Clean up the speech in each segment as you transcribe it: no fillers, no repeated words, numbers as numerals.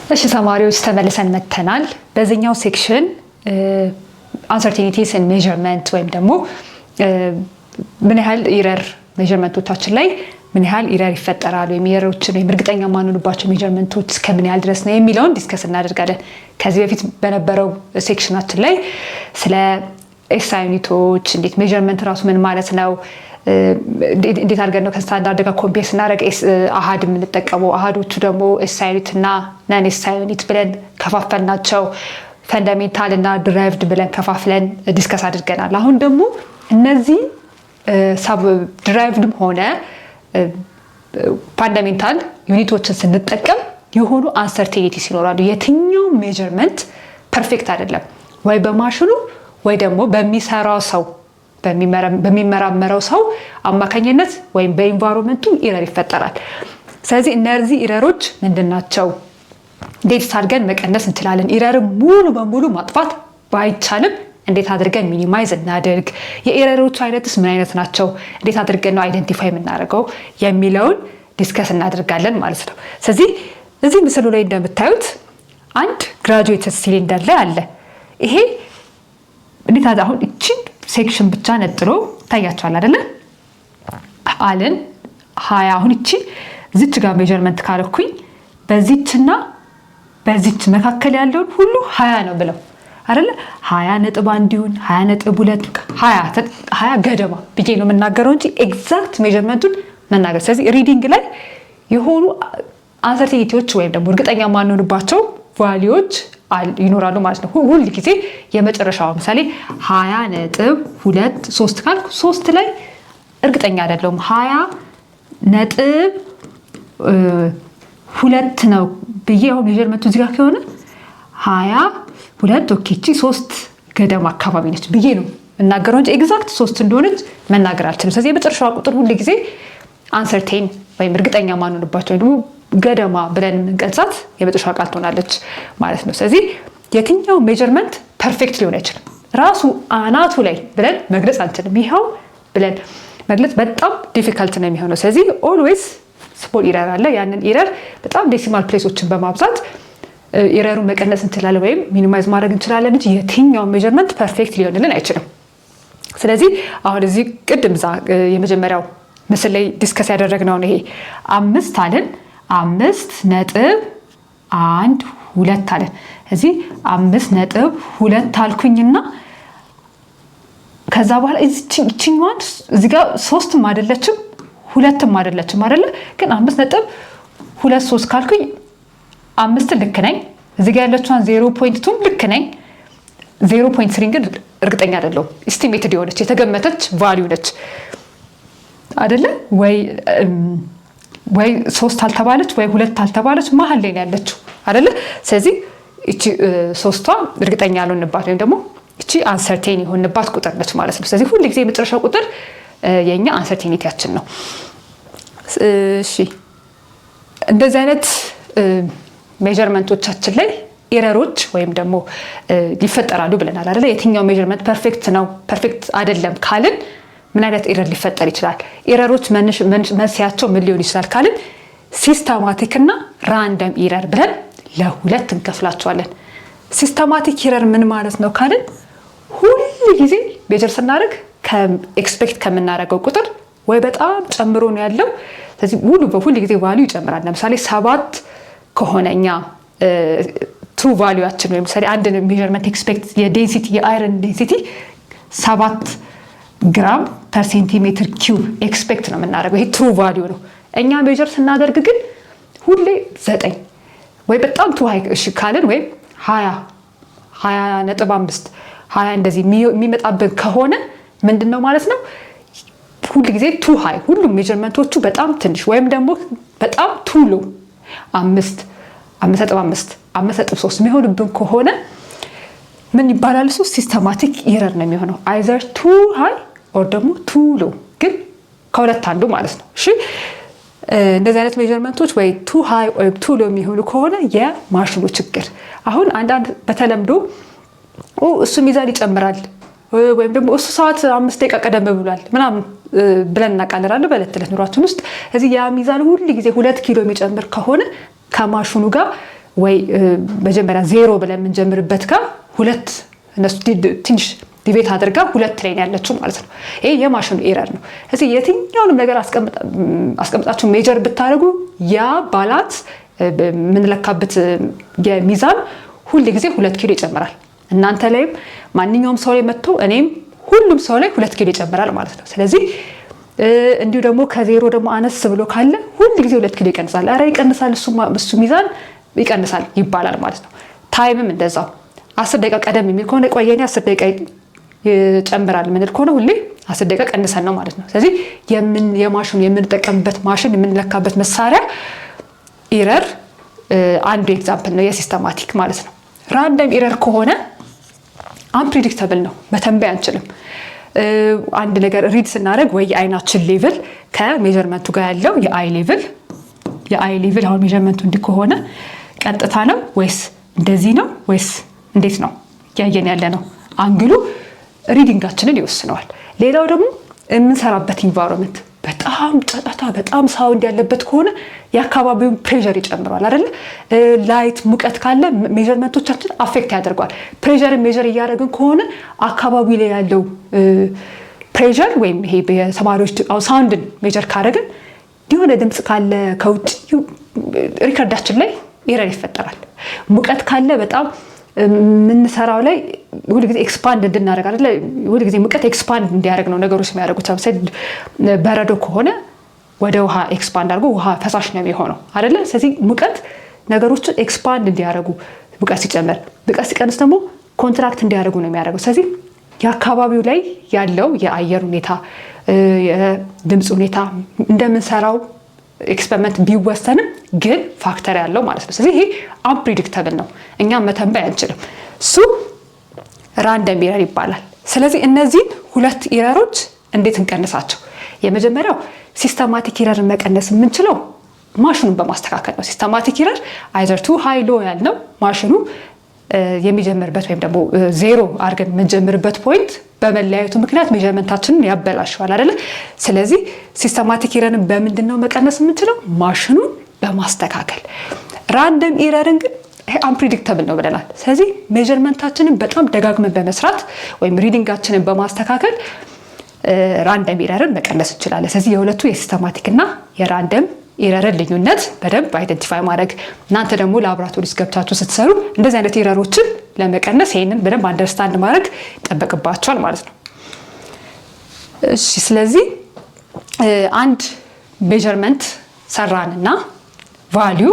እሺ ተማሪዎች ተመልሰን መተናል። በዚህኛው ሴክሽን uncertainties in measurement ወይም ደግሞ ምን ያህል ኢረር ሜዠርመንቶቻችን ላይ ምን ያህል ኢረር ይፈጠራል ወይም ኢረሮችን ወይም እርግጠኛ ማንሆንባቸው ሜዠርመንቶች ከምን ያህል ድረስ ነው የሚለውን ዲስከስ እናደርጋለን። ከዚህ በፊት በነበረው ሴክሽናችን ላይ ስለ ኤስአይ ዩኒቶች እንዴት ሜዠርመንት ራሱ ምን ማለት ነው እንዴት አድርገን ነው ከስታንዳርድ ጋር ኮምፔር ስናደርግ አሃድ የምንጠቀመው አሃዶቹ ደግሞ ኤስአይ ዩኒት እና ነን ኤስአይ ዩኒት ብለን ከፋፈልናቸው ፈንዳሜንታል እና ዲራይቭድ ብለን ከፋፍለን ዲስከስ አድርገናል። አሁን ደግሞ እነዚህ ሳብ ዲራይቭድም ሆነ ፋንዳሜንታል ዩኒቶችን ስንጠቀም የሆኑ አንሰርቴኒቲስ ይኖራሉ። የትኛው ሜዠርመንት ፐርፌክት አይደለም ወይ በማሽኑ ወይ ደግሞ በሚሰራው ሰው በሚመራመረው ሰው አማካኝነት ወይም በኢንቫይሮንመንቱ ኢረር ይፈጠራል። ስለዚህ እነዚህ ኢረሮች ምንድናቸው? እንዴት አድርገን መቀነስ እንችላለን? ኢረር ሙሉ በሙሉ ማጥፋት ባይቻልም እንዴት አድርገን ሚኒማይዝ እናድርግ? የኢረሮቹ አይነትስ ምን አይነት ናቸው? እንዴት አድርገን ነው አይደንቲፋይ የምናደርገው የሚለውን ዲስከስ እናደርጋለን ማለት ነው። ስለዚህ እዚህ ምስሉ ላይ እንደምታዩት አንድ ግራጁዌትድ ሲሊንደር ላይ አለ። ይሄ እንዴት አሁን እቺን ሴክሽን ብቻ ነጥሎ ታያቸዋል አይደለ? አለን 20 አሁን እቺ እዚች ጋር ሜዠርመንት ካረኩኝ በዚችና በዚች መካከል ያለውን ሁሉ 20 ነው ብለው አይደለ? 20.1 ይሁን 20.2 20 ገደማ ብዬ ነው የምናገረው እንጂ ኤግዛክት ሜዠርመንቱን መናገር። ስለዚህ ሪዲንግ ላይ የሆኑ አንሰርቴኒቲዎች ወይም ደግሞ እርግጠኛ ማንሆንባቸው ቫልዩዎች ይኖራሉ ማለት ነው። ሁሉ ጊዜ የመጨረሻው ምሳሌ 20.23 ካልኩ 3 ላይ እርግጠኛ አይደለሁም። 20.2 ነው ብዬ አሁን ሜዠርመንቱ እዚህ ጋር ከሆነ 22 ኦኬ እቺ 3 ገደማ አካባቢ ነች ብዬ ነው እናገረው እንጂ ኤግዛክት 3 እንደሆነች መናገር አልችልም። ስለዚህ የመጨረሻው ቁጥር ሁሉ ጊዜ አንሰርቴን ወይም እርግጠኛ ማንሆንባቸው ወይ ደግሞ ገደማ ብለን እንገልጻት የመጨረሻው ቃል ትሆናለች ማለት ነው። ስለዚህ የትኛው ሜዠርመንት ፐርፌክት ሊሆን አይችልም። ራሱ አናቱ ላይ ብለን መግለጽ አንችልም። ይኸው ብለን መግለጽ በጣም ዲፊካልት ነው የሚሆነው። ስለዚህ ኦልዌይስ ስሞል ኢረር አለ። ያንን ኢረር በጣም ዴሲማል ፕሌሶችን በማብዛት ኢረሩን መቀነስ እንችላለን ወይም ሚኒማይዝ ማድረግ እንችላለን እንጂ የትኛው ሜዠርመንት ፐርፌክት ሊሆንልን አይችልም። ስለዚህ አሁን እዚህ ቅድም የመጀመሪያው ምስል ላይ ዲስከስ ያደረግነው ይሄ 5 አለን 5.12 አለን። እዚህ 5.2 አልኩኝና ከዛ በኋላ እቺኛዋን እዚህ ጋር 3ም አይደለችም 2ም አይደለችም አይደለ? ግን 5.23 ካልኩኝ 5 ልክ ነኝ። እዚህ ጋር ያለችዋን 0.2 ልክ ነኝ። 0.3 ግን እርግጠኛ አይደለሁም። ኤስቲሜትድ የሆነች የተገመተች ቫልዩ ነች አይደለ? ወይ 3 አልተባለች ወይ 2 አልተባለች መሀል ላይ ያለችው አይደለ? ስለዚህ እቺ 3ቷ እርግጠኛ ያልሆንባት ወይም ደግሞ እቺ አንሰርቴን የሆንባት ቁጥር ነች ማለት ነው። ስለዚህ ሁሉ ጊዜ የመጨረሻው ቁጥር የኛ አንሰርቴኒቲያችን ነው። እሺ እንደዚህ አይነት ሜዠርመንቶቻችን ላይ ኢረሮች ወይም ደግሞ ሊፈጠራሉ ብለናል አይደለ? የትኛው ሜዠርመንት ፐርፌክት ነው ፐርፌክት አይደለም ካልን ምን አይነት ኢረር ሊፈጠር ይችላል? ኢረሮች መንስኤያቸው ምን ሊሆን ይችላል ካልን ሲስተማቲክ እና ራንደም ኢረር ብለን ለሁለት እንከፍላቸዋለን። ሲስተማቲክ ኢረር ምን ማለት ነው ካልን ሁሉ ጊዜ ሜጀር ስናደርግ ኤክስፔክት ከምናደርገው ቁጥር ወይ በጣም ጨምሮ ነው ያለው። ስለዚህ ሁሉ ጊዜ ቫልዩ ይጨምራል። ለምሳሌ 7 ከሆነ እኛ ትሩ ቫልዩአችን ወይም ለምሳሌ አንድ ሜዠርመንት ኤክስፔክት የዴንሲቲ የአይረን ዴንሲቲ 7 ግራም ፐር ሴንቲሜትር ኪዩብ ኤክስፔክት ነው የምናደርገው። ይሄ ትሩ ቫልዩ ነው። እኛ ሜጀር ስናደርግ ግን ሁሌ 9 ወይ በጣም ቱ ሃይ እሺ ካልን ወይ 20.5 20 እንደዚህ የሚመጣብን ከሆነ ምንድነው ማለት ነው? ሁሉ ጊዜ ቱ ሃይ ሁሉም ሜዠርመንቶቹ በጣም ትንሽ ወይም ደግሞ በጣም ቱ ሎ 5.3 የሚሆንብን ከሆነ ምን ይባላል? እሱ ሲስተማቲክ ኢረር ነው የሚሆነው። አይዘር ቱ ሃይ ኦር ደግሞ ቱ ሎ፣ ግን ከሁለት አንዱ ማለት ነው። እሺ እንደዚህ አይነት ሜዠርመንቶች ወይ ቱ ሃይ ወይ ቱ ሎ የሚሆኑ ከሆነ የማሽኑ ችግር። አሁን አንዳንድ በተለምዶ እሱ ሚዛን ይጨምራል ወይም ደግሞ እሱ ሰዓት 5 ደቂቃ ቀደም ብሏል ምናምን ብለን እናቃለራለን በዕለት ተዕለት ኑሯችን ውስጥ። እዚህ ያ ሚዛን ሁሉ ጊዜ 2 ኪሎ የሚጨምር ከሆነ ከማሽኑ ጋር ወይ መጀመሪያ 0 ብለን የምንጀምርበት ጋር ሁለት እነሱ ትንሽ ዲቤት አድርጋ 2 ላይ ያለችው ማለት ነው። ይሄ የማሽኑ ኤረር ነው። ስለዚህ የትኛውንም ነገር አስቀምጣችሁ ሜጀር ብታደርጉ ያ ባላንስ የምንለካበት የሚዛን ሁል ጊዜ 2 ኪሎ ይጨምራል። እናንተ ላይም ማንኛውም ሰው ላይ መጥቶ እኔም ሁሉም ሰው ላይ 2 ኪሎ ይጨምራል ማለት ነው። ስለዚህ እንዲሁ ደግሞ ከዜሮ ደግሞ አነስ ብሎ ካለ ሁል ጊዜ 2 ኪሎ ይቀንሳል። ኧረ ይቀንሳል፣ እሱ ሚዛን ይቀንሳል ይባላል ማለት ነው። ታይምም እንደዛው 10 ደቂቃ ቀደም የሚል ከሆነ ቆየኔ 10 ደቂቃ ይጨምራል ምንል ከሆነ ሁሌ 10 ደቂቃ ቀንሰን ነው ማለት ነው። ስለዚህ የማሽኑ የምንጠቀምበት ማሽን የምንለካበት መሳሪያ ኢረር አንዱ ኤግዛምፕል ነው የሲስተማቲክ ማለት ነው። ራንደም ኢረር ከሆነ አንፕሪዲክተብል ነው፣ መተንበይ አንችልም። አንድ ነገር ሪድ ስናደርግ ወይ የአይናችን ሌቭል ከሜጀርመንቱ ጋር ያለው የአይ ሌቭል አሁን ሜጀርመንቱ እንዲህ ከሆነ ቀጥታ ነው ወይስ እንደዚህ ነው ወይስ እንዴት ነው ያየን ያለ ነው፣ አንግሉ ሪዲንጋችንን ይወስነዋል። ሌላው ደግሞ የምንሰራበት ኢንቫይሮንመንት በጣም ጫጫታ በጣም ሳውንድ ያለበት ከሆነ የአካባቢውን ፕሬሸር ይጨምራል አይደል? ላይት ሙቀት ካለ ሜጀርመንቶቻችን አፌክት ያደርገዋል። ፕሬሸርን ሜጀር እያደረግን ከሆነ አካባቢ ላይ ያለው ፕሬሸር ወይም ይሄ በተማሪዎች ሳውንድን ሜጀር ካደረግን የሆነ ድምፅ ካለ ከውጭ ሪከርዳችን ላይ ኤረር ይፈጠራል። ሙቀት ካለ በጣም የምንሰራው ላይ ሁሉ ጊዜ ኤክስፓንድ እንድናደርግ አይደለ? ሁሉ ጊዜ ሙቀት ኤክስፓንድ እንዲያደርግ ነው ነገሮች የሚያደርጉት። ለምሳሌ በረዶ ከሆነ ወደ ውሃ ኤክስፓንድ አድርጎ ውሃ ፈሳሽ ነው የሚሆነው አይደለ? ስለዚህ ሙቀት ነገሮችን ኤክስፓንድ እንዲያደርጉ ሙቀት ሲጨምር፣ ሙቀት ሲቀንስ ደግሞ ኮንትራክት እንዲያደርጉ ነው የሚያደርገው። ስለዚህ የአካባቢው ላይ ያለው የአየር ሁኔታ፣ የድምፅ ሁኔታ እንደምንሰራው ኤክስፐሪመንት ቢወሰንም ግን ፋክተር ያለው ማለት ነው። ስለዚህ ይሄ አንፕሪዲክተብል ነው፣ እኛም መተንበይ አንችልም። እሱ ራንደም ኢረር ይባላል። ስለዚህ እነዚህን 2 ኢረሮች እንዴት እንቀንሳቸው? የመጀመሪያው ሲስተማቲክ ኢረርን መቀነስ የምንችለው ማሽኑን በማስተካከል ነው። ሲስተማቲክ ኢረር አይዘር ቱ ሃይ ሎ ያልነው ማሽኑ የሚጀምርበት ወይም ደግሞ 0 አድርገን የምንጀምርበት ፖይንት በመለያየቱ ምክንያት ሜጀርመንታችንን ያበላሸዋል አይደለ? ስለዚህ ሲስተማቲክ ኢረርን በምንድን ነው መቀነስ የምንችለው? ማሽኑን በማስተካከል። ራንደም ኢረርን ግን አንፕሪዲክተብል ነው ብለናል። ስለዚህ ሜጀርመንታችንን በጣም ደጋግመን በመስራት ወይም ሪዲንጋችንን በማስተካከል ራንደም ኢረርን መቀነስ እንችላለን። ስለዚህ የሁለቱ የሲስተማቲክ እና የራንደም ኢረርን ልዩነት በደንብ አይደንቲፋይ ማድረግ፣ እናንተ ደግሞ ላቦራቶሪ ውስጥ ገብታችሁ ስትሰሩ እንደዚህ አይነት ኢረሮችን ለመቀነስ ይሄንን በደንብ አንደርስታንድ ማድረግ ይጠበቅባቸዋል ማለት ነው። እሺ፣ ስለዚህ አንድ ሜጀርመንት ሰራንና ቫልዩ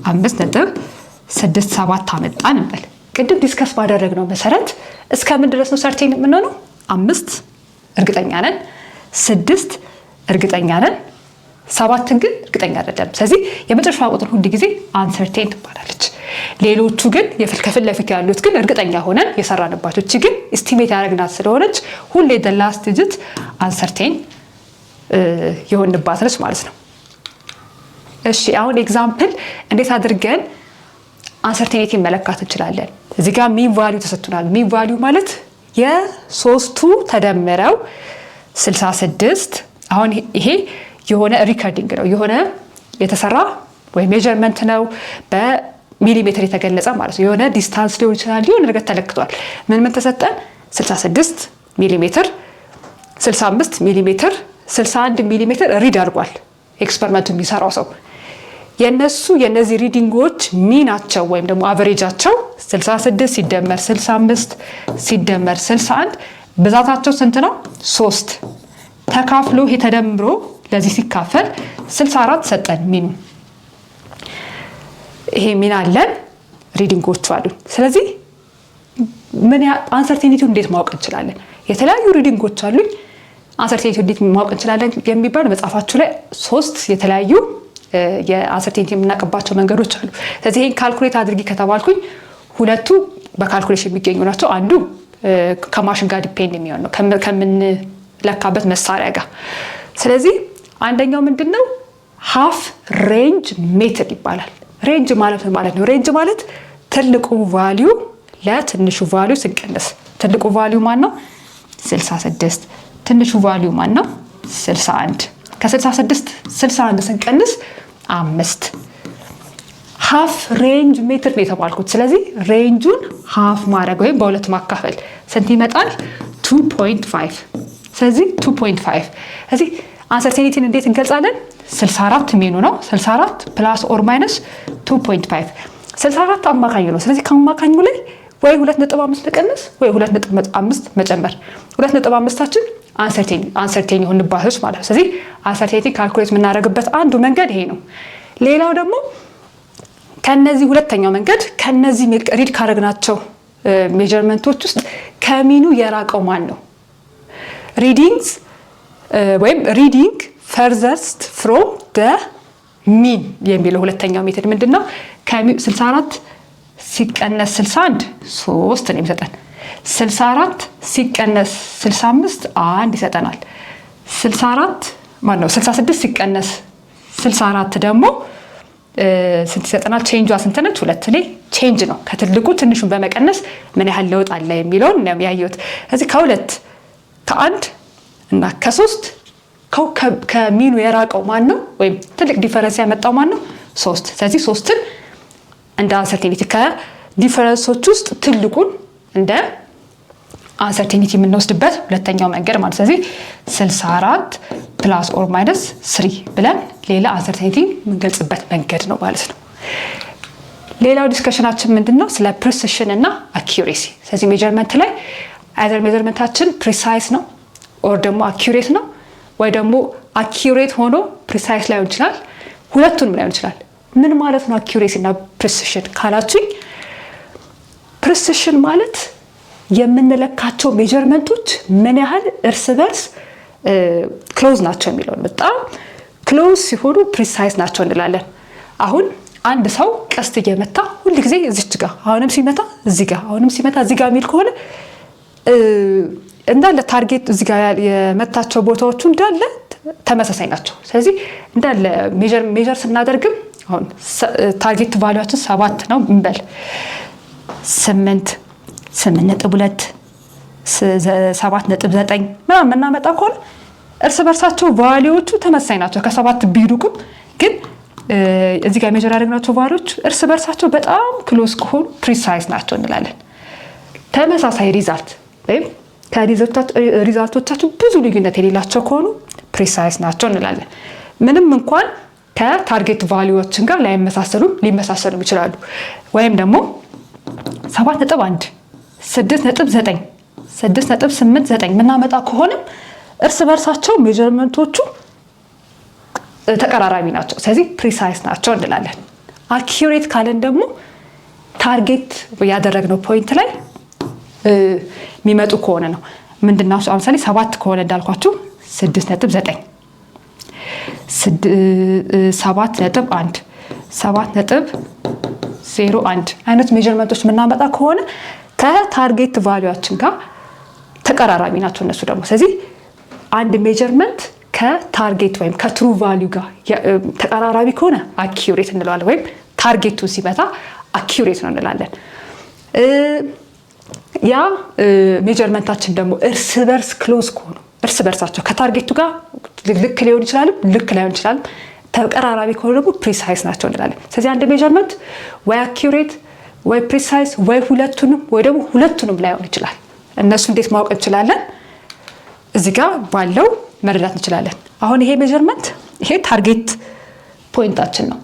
5.67 አመጣን እንበል። ቅድም ዲስከስ ባደረግነው መሰረት እስከምን ድረስ ነው ሰርቴን የምንሆነው? 5 እርግጠኛ ነን፣ 6 እርግጠኛ ነን፣ 7 ግን እርግጠኛ አይደለም። ስለዚህ የመጨረሻ ቁጥር ሁሉ ጊዜ አንሰርቴን ትባላለች። ሌሎቹ ግን ከፊት ለፊት ያሉት ግን እርግጠኛ ሆነን የሰራንባቸው፣ እቺ ግን ኢስቲሜት ያደረግናት ስለሆነች ሁሌ the last digit አንሰርቴን የሆንባት ነች ማለት ነው። እሺ፣ አሁን ኤግዛምፕል እንዴት አድርገን አንሰርቴኒቲ መለካት እንችላለን? እዚህ ጋር ሚን ቫልዩ ተሰጥቶናል። ሚን ቫልዩ ማለት የሶስቱ ተደምረው 66። አሁን ይሄ የሆነ ሪከርዲንግ ነው፣ የሆነ የተሰራ ወይ ሜጀርመንት ነው፣ በሚሊሜትር የተገለጸ ማለት ነው። የሆነ ዲስታንስ ሊሆን ይችላል፣ የሆነ ነገር ተለክቷል። ምን ተሰጠን? 66 ሚሊሜትር፣ 65 ሚሊሜትር፣ 61 ሚሊሜትር ሪድ አድርጓል ኤክስፐሪመንቱ የሚሰራው ሰው። የነዚህ ሪዲንጎች ሚናቸው ወይም ደግሞ አቨሬጃቸው 66 ሲደመር 65 ሲደመር 61 ብዛታቸው ስንት ነው? 3 ተካፍሎ ይሄ ተደምሮ ለዚህ ሲካፈል 64 ሰጠን ሚኑ። ይሄ ሚና አለን፣ ሪዲንጎቹ አሉን። ስለዚህ ምን አንሰርቴኒቲው እንዴት ማወቅ እንችላለን? የተለያዩ ሪዲንጎች አሉኝ፣ አንሰርቴኒቲው እንዴት ማወቅ እንችላለን የሚባል መጽሐፋችሁ ላይ 3 የተለያዩ የአንሰርቴኒቲ የምናውቅባቸው መንገዶች አሉ። ስለዚህ ይሄን ካልኩሌት አድርጊ ከተባልኩኝ 2ቱ በካልኩሌሽን የሚገኙ ናቸው። አንዱ ከማሽን ጋር ዲፔንድ የሚሆን ነው ከምንለካበት መሳሪያ ጋር። ስለዚህ አንደኛው ምንድነው? ሃፍ ሬንጅ ሜትድ ይባላል። ሬንጅ ማለት ነው? ሬንጅ ማለት ትልቁ ቫልዩ ለትንሹ ቫልዩ ስንቀንስ፣ ትልቁ ቫልዩ ማን ነው? 66። ትንሹ ቫልዩ ማን ነው? 61። ከ66 61 ስንቀንስ 5። ሃፍ ሬንጅ ሜትር ነው የተባልኩት። ስለዚህ ሬንጁን ሃፍ ማድረግ ወይም በሁለት ማካፈል ስንት ይመጣል? 2.5። ስለዚህ 2.5 እዚህ አንሰርቴኒቲን እንዴት እንገልጻለን? 64 ሚኑ ነው። 64 ፕላስ ኦር ማይነስ 2.5 64 አማካኙ ነው። ስለዚህ ከአማካኙ ላይ ወይ 2.5 መቀነስ ወይ 2.5 መጨመር። 2.5ታችን አንሰርቴን የሆኑ ባሶች ማለት ነው። ስለዚህ አንሰርቴኒቲ ካልኩሌት የምናደርግበት አንዱ መንገድ ይሄ ነው። ሌላው ደግሞ ከነዚህ ሁለተኛው መንገድ ከነዚህ ሪድ ካደረግናቸው ሜጀርመንቶች ውስጥ ከሚኑ የራቀው ማን ነው? ሪዲንግስ ወይም ሪዲንግ ፈርዘርስት ፍሮም ደ ሚን የሚለው ሁለተኛው ሜተድ ምንድነው? 64 ሲቀነስ 61 3 ነው የሚሰጠን። 64 ሲቀነስ 65 1 ይሰጠናል። 66 ሲቀነስ 64 ደግሞ ስንት ይሰጠናል? ቼንጇ ስንት ነች? 2 ላይ ቼንጅ ነው። ከትልቁ ትንሹን በመቀነስ ምን ያህል ለውጥ አለ የሚለውን ነው ያየሁት። እዚህ ከ2 ከ1 እና ከ3 ከሚኑ የራቀው ማን ነው? ወይም ትልቅ ዲፈረንስ ያመጣው ማን ነው? 3። ስለዚህ 3ን እንደ አንሰርቴኒቲ ከዲፈረንሶች ውስጥ ትልቁን እንደ አንሰርቴኒቲ የምንወስድበት ሁለተኛው መንገድ ማለት። ስለዚህ 64 ፕላስ ኦር ማይነስ 3 ብለን ሌላ አንሰርቴኒቲ የምንገልጽበት መንገድ ነው ማለት ነው። ሌላው ዲስከሽናችን ምንድነው? ስለ ፕሪሲሽን እና አኪዩሬሲ። ስለዚህ ሜጀርመንት ላይ አይዘር ሜጀርመንታችን ፕሪሳይስ ነው ኦር ደግሞ አኪዩሬት ነው፣ ወይ ደግሞ አኪዩሬት ሆኖ ፕሪሳይስ ላይሆን ይችላል። ሁለቱንም ላይሆን ይችላል። ምን ማለት ነው አኪዩሬሲ እና ፕሪሲሽን ካላችሁኝ፣ ፕሪሲሽን ማለት የምንለካቸው ሜጀርመንቶች ምን ያህል እርስ በርስ ክሎዝ ናቸው የሚለውን። በጣም ክሎዝ ሲሆኑ ፕሪሳይስ ናቸው እንላለን። አሁን አንድ ሰው ቀስት እየመታ ሁልጊዜ እዚች ጋር አሁንም ሲመታ እዚህ ጋር አሁንም ሲመታ እዚህ ጋር የሚል ከሆነ እንዳለ ታርጌት እዚህ ጋር የመታቸው ቦታዎቹ እንዳለ ተመሳሳይ ናቸው። ስለዚህ እንዳለ ሜጀር ስናደርግም አሁን ታርጌት ቫልዩአችን 7 ነው እንበል 8 8.2 7.9 ምናምን እናመጣ ከሆነ እርስ በርሳቸው ቫልዩዎቹ ተመሳሳይ ናቸው። ከ7 ቢሩቁም ግን እዚህ ጋር ሜጀር ያደረግናቸው ቫልዩዎች እርስ በርሳቸው በጣም ክሎዝ ከሆኑ ፕሪሳይስ ናቸው እንላለን። ተመሳሳይ ሪዛልት ወይም ከሪዛልቶቻቸው ብዙ ልዩነት የሌላቸው ከሆኑ ፕሪሳይስ ናቸው እንላለን። ምንም እንኳን ከታርጌት ቫልዩዎችን ጋር ሊመሳሰሉ ይችላሉ። ወይም ደግሞ 7.1 6.9 6.89 ምናመጣ ከሆነም እርስ በርሳቸው ሜጀርመንቶቹ ተቀራራቢ ናቸው። ስለዚህ ፕሪሳይስ ናቸው እንላለን። አኪዩሬት ካለን ደግሞ ታርጌት ያደረግነው ፖይንት ላይ የሚመጡ ከሆነ ነው። ምንድነው? ለምሳሌ 7 ከሆነ እንዳልኳችሁ 6.9 7.1 7.01 አይነት ሜጀርመንቶች የምናመጣ ከሆነ ከታርጌት ቫልዩአችን ጋር ተቀራራቢ ናቸው እነሱ ደግሞ። ስለዚህ አንድ ሜጀርመንት ከታርጌት ወይም ከትሩ ቫልዩ ጋር ተቀራራቢ ከሆነ አኪዩሬት እንለዋለን፣ ወይም ታርጌቱን ሲመታ አኪዩሬት ነው እንላለን። ያ ሜጀርመንታችን ደግሞ እርስ በርስ ክሎዝ ከሆኑ እርስ በርሳቸው ከታርጌቱ ጋር ልክ ሊሆን ይችላል፣ ልክ ላይሆን ይችላል፣ ተቀራራቢ ከሆኑ ደግሞ ፕሪሳይስ ናቸው እንላለን። ስለዚህ አንድ ሜጀርመንት ወይ አኪዩሬት ወይ ፕሪሳይስ ወይ ሁለቱንም ወይ ደግሞ ሁለቱንም ላይሆን ይችላል። እነሱ እንዴት ማወቅ እንችላለን? እዚህ ጋር ባለው መረዳት እንችላለን። አሁን ይሄ ሜጀርመንት ይሄ ታርጌት ፖይንታችን ነው።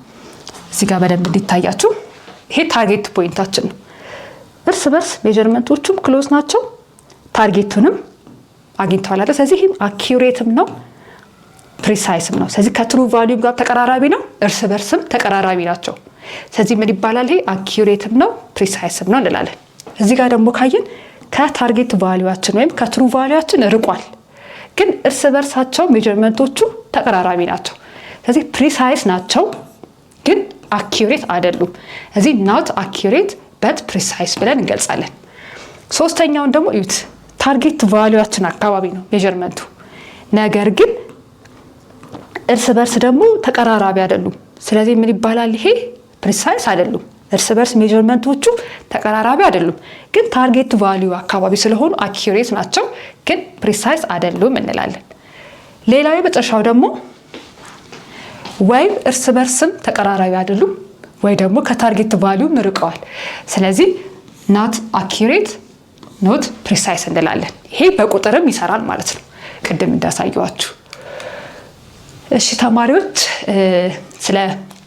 እዚህ ጋር በደንብ እንዲታያችሁ ይሄ ታርጌት ፖይንታችን ነው። እርስ በርስ ሜጀርመንቶቹም ክሎዝ ናቸው፣ ታርጌቱንም አግኝተዋል አይደል? ስለዚህ ይሄም አኪዩሬትም ነው ፕሪሳይስም ነው። ስለዚህ ከትሩ ቫልዩ ጋር ተቀራራቢ ነው፣ እርስ በርስም ተቀራራቢ ናቸው። ስለዚህ ምን ይባላል? ይሄ አኪዩሬትም ነው ፕሪሳይስም ነው እንላለን። እዚህ ጋር ደግሞ ካየን ከታርጌት ቫልዩአችን ወይም ከትሩ ቫልዩአችን ርቋል፣ ግን እርስ በርሳቸው ሜጀርመንቶቹ ተቀራራቢ ናቸው። ስለዚህ ፕሪሳይስ ናቸው ግን አኪዩሬት አይደሉም። እዚህ ናት አኪዩሬት በት ፕሪሳይስ ብለን እንገልጻለን። ሶስተኛውን ደግሞ እዩት። ታርጌት ቫልዩአችን አካባቢ ነው ሜጀርመንቱ፣ ነገር ግን እርስ በርስ ደግሞ ተቀራራቢ አይደሉም። ስለዚህ ምን ይባላል? ይሄ ፕሪሳይስ አይደሉም። እርስ በርስ ሜጀርመንቶቹ ተቀራራቢ አይደሉም፣ ግን ታርጌት ቫልዩ አካባቢ ስለሆኑ አኪዩሬት ናቸው፣ ግን ፕሪሳይስ አይደሉም እንላለን። ሌላው የመጨረሻው ደግሞ ወይም እርስ በርስም ተቀራራቢ አይደሉም ወይ ደግሞ ከታርጌት ቫሊዩ ርቀዋል። ስለዚህ ናት አኪሬት ኖት ፕሪሳይስ እንላለን። ይሄ በቁጥርም ይሰራል ማለት ነው ቅድም እንዳሳየዋችሁ። እሺ ተማሪዎች ስለ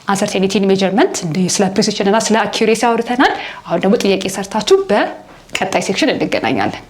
አንሰርቴኒቲ ሜጀርመንት ስለ ፕሪሲሽን እና ስለ አኪሬሲ አውርተናል። አሁን ደግሞ ጥያቄ ሰርታችሁ በቀጣይ ሴክሽን እንገናኛለን።